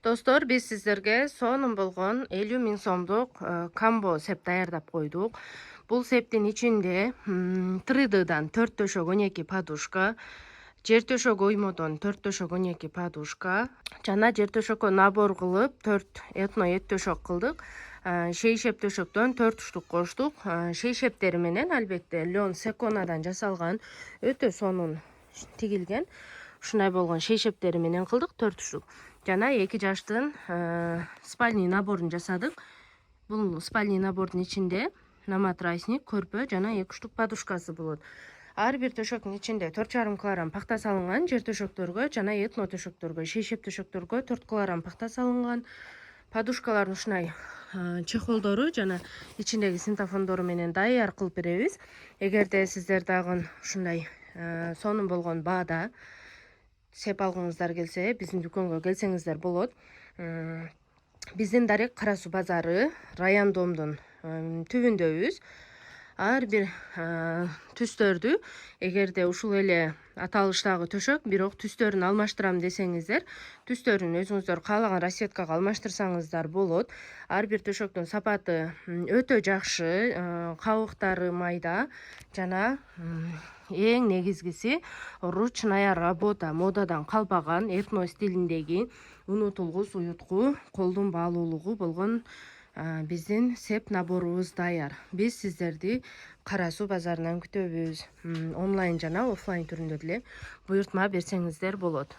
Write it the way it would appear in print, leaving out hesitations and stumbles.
Достор, биз сиздерге сонун болгон 50 000 сомдук камбо сеп даярдап койдук. Бул септин ичинде 3D'дан 4 төшөк 12 подушка, жер төшөк оймодон 4 төшөк 12 подушка, жана жер төшөккө набор кылып 4 этно эт төшөк кылдык. Шейшеп төшөктөн 4 штук коштук. Шейшептери менен албетте лен секонадан жасалган, өтө сонун тигилген. Ушундай болгон шейшептери менен кылдык 4 штук. Жана 2 жаштын спальный наборун жасадык. Бул спальный набордун ичинде наматрасник, көрпө жана 2 штук подушкасы болот. Ар бир төшөктүн ичинде 4,5 килограмм пахта салынган, жер төшөктөргө жана этно төшөктөргө, шейшеп төшөктөргө 4 килограмм пахта салынган. Подушкалардын ушундай чехолдору жана ичиндеги синтофондору менен даяр кылып беребиз. Эгерде сиздер дагы ушундай сонун болгон баада сеп алгыңыздар келсе, биздин дүкөнгө келсеңиздер болот. Биздин Дарек Кара Суу базары Раяндомдун түбүндөбүз. Ар бир түстөрдү, эгерде ушул эле аталыштагы төшөк, бирок түстөрүн алмаштырам десеңиздер, түстөрүн өзүңүздөр каалаган расцветкага алмаштырсаңыздар болот. Ар бир төшөктүн сапаты өтө жакшы, кабыктары майда жана эң негизгиси ручная работа, модадан калбаган этно стилиндеги унутулгус, уютку, колдун баалуулугу болгон биздин сеп наборубуз даяр. Биз сиздерди Кара Суу базарынан күтөбүз. Онлайн жана офлайн түрүндө деле буйртма берсеңиздер болот.